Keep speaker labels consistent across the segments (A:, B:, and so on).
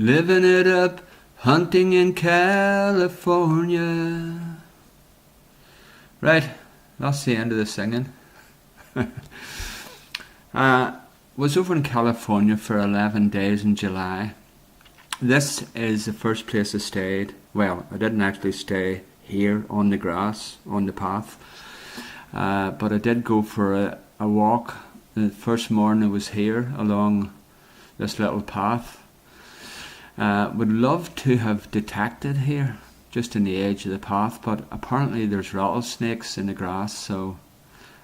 A: Living it up, hunting in California. Right, that's the end of the singing. Was over in California for 11 days in July. This is the first place I stayed. Well, I didn't actually stay here on the grass, on the path. But I did go for a walk. The first morning I was here along this little path. Would love to have detected here, just in the edge of the path, but apparently there's rattlesnakes in the grass, so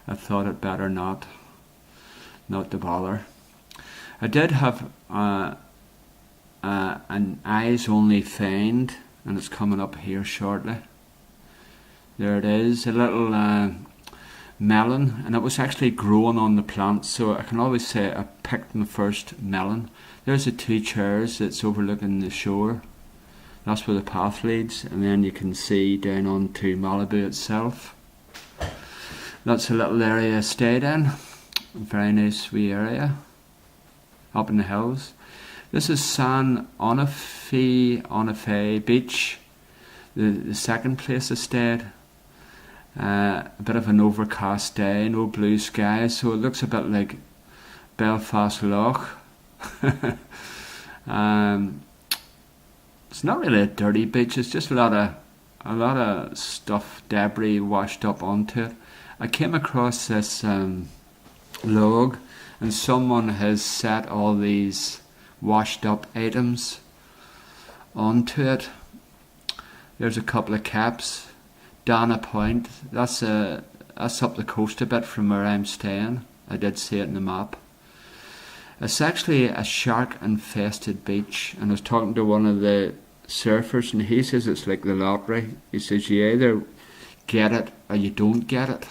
A: I thought it better not to bother. I did have an eyes only find, and it's coming up here shortly. There it is, a little melon, and it was actually growing on the plant, so I can always say I picked my first melon. There's the two chairs that's overlooking the shore. That's where the path leads, and then you can see down onto Malibu itself. That's a little area I stayed in. A very nice wee area up in the hills. This is San Onofre Beach, the second place I stayed. A bit of an overcast day, no blue sky, so it looks a bit like Belfast Lough. It's not really a dirty beach, it's just a lot of stuff, debris washed up onto it. I came across this log, and someone has set all these washed up items onto it. There's a couple of caps. Dana Point, that's up the coast a bit from where I'm staying. I did see it in the map. It's actually a shark infested beach, and I was talking to one of the surfers, and he says it's like the lottery. He says you either get it or you don't get it.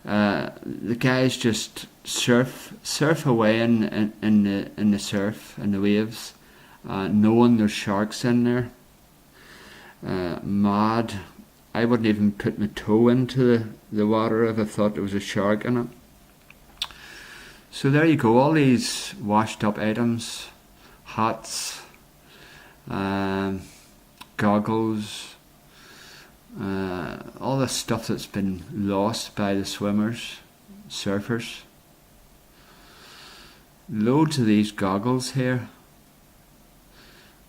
A: The guys just surf away in the surf, in the waves, knowing there's sharks in there. Mad. I wouldn't even put my toe into the water if I thought there was a shark in it. So there you go, all these washed up items, hats, goggles, all the stuff that's been lost by the swimmers, surfers. Loads of these goggles here,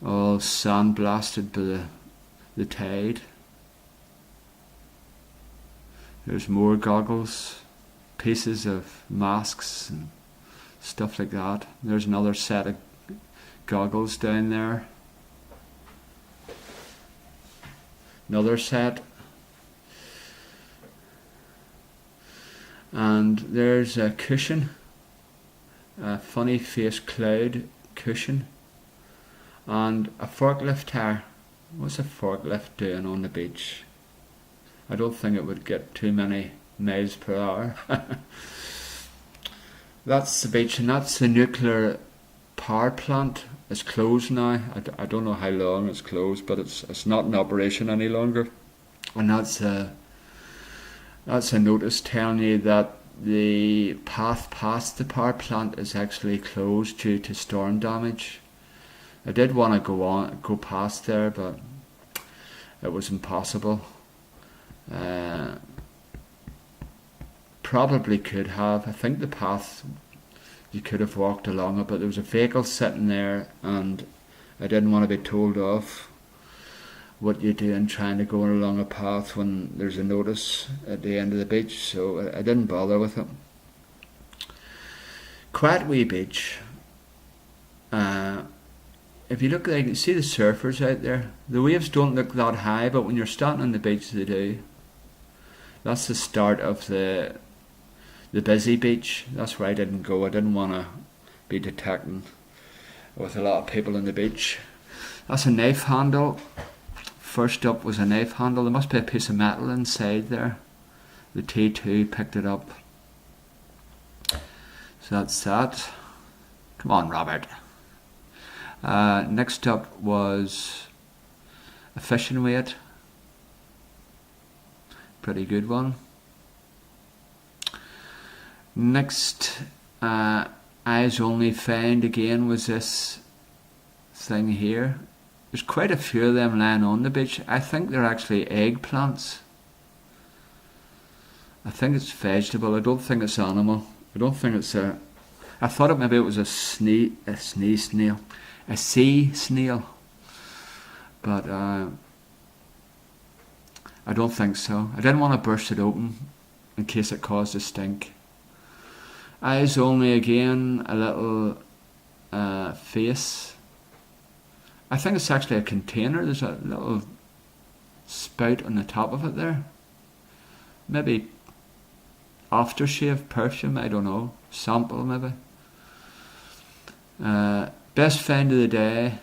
A: all sandblasted by the tide. There's more goggles, pieces of masks and stuff like that. There's another set of goggles down there. Another set. And there's a cushion, a funny face cloud cushion, and a forklift tire. What's a forklift doing on the beach? I don't think it would get too many miles per hour. That's the beach, and that's the nuclear power plant. It's closed now. I don't know how long it's closed, but it's not in operation any longer. And that's a notice telling you that the path past the power plant is actually closed due to storm damage. I did want to go past there, but it was impossible. Probably could have. I think the path, you could have walked along it, but there was a vehicle sitting there, and I didn't want to be told off what you're doing trying to go along a path when there's a notice at the end of the beach, so I didn't bother with it. Quiet wee beach. If you look, you can see the surfers out there. The waves don't look that high, but when you're standing on the beach they do. That's the start of the busy beach. That's where I didn't go. I didn't want to be detecting with a lot of people on the beach. That's a knife handle. First up was a knife handle. There must be a piece of metal inside there. The T2 picked it up. So that's that. Come on, Robert. Next up was a fishing weight. Pretty good one. Next, eyes only found again was this thing here. There's quite a few of them lying on the beach. I think they're actually eggplants. I think it's vegetable. I don't think it's animal. I don't think it's a... I thought maybe it was a sea snail. But I don't think so. I didn't want to burst it open in case it caused a stink. Eyes only again, a little face. I think it's actually a container. There's a little spout on the top of it there. Maybe aftershave perfume, I don't know. Sample maybe. Best find of the day,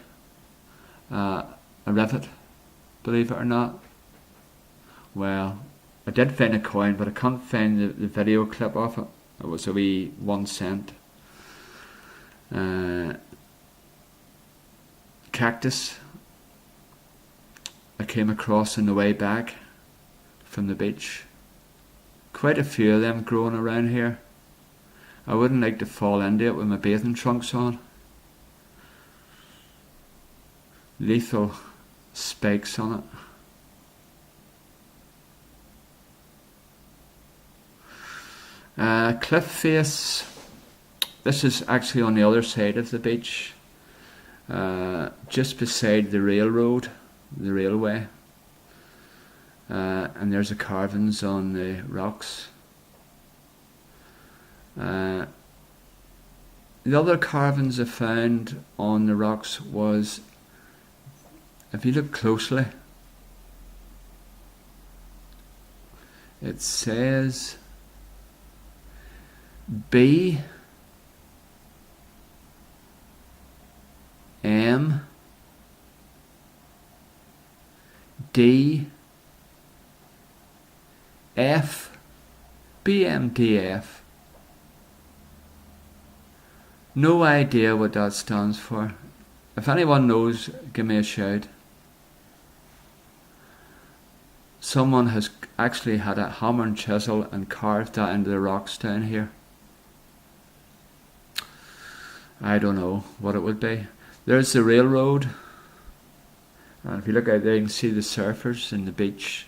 A: a rivet, believe it or not. Well, I did find a coin, but I can't find the video clip of it. It was a wee 1 cent. Cactus I came across on the way back from the beach. Quite a few of them growing around here. I wouldn't like to fall into it with my bathing trunks on. Lethal spikes on it. Cliff face. This is actually on the other side of the beach, just beside the railroad, the railway. And there's the carvings on the rocks. The other carvings I found on the rocks was, if you look closely, it says B M D F BMDF. No idea what that stands for. If anyone knows, give me a shout. Someone has actually had a hammer and chisel and carved that into the rocks down here. I don't know what it would be. There's the railroad. And if you look out there, you can see the surfers in the beach.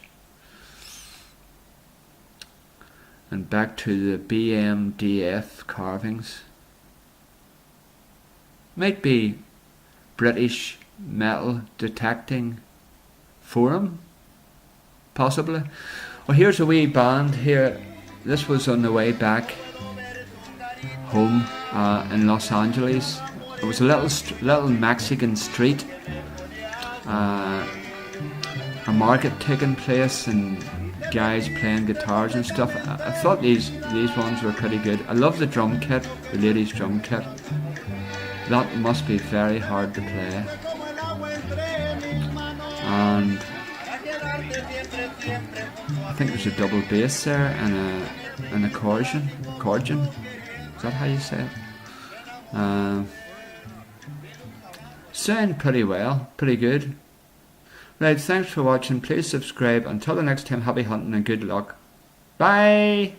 A: And back to the BMDF carvings. Might be British Metal Detecting Forum, possibly. Well, here's a wee band here. This was on the way back home in Los Angeles. It was a little Mexican street, a market taking place, and guys playing guitars and stuff. I thought these ones were pretty good. I love the drum kit, the ladies' drum kit. That must be very hard to play. And I think there's a double bass there and an accordion. Is that how you say it? Sound pretty well, pretty good. Right, thanks for watching. Please subscribe. Until the next time, happy hunting and good luck. Bye!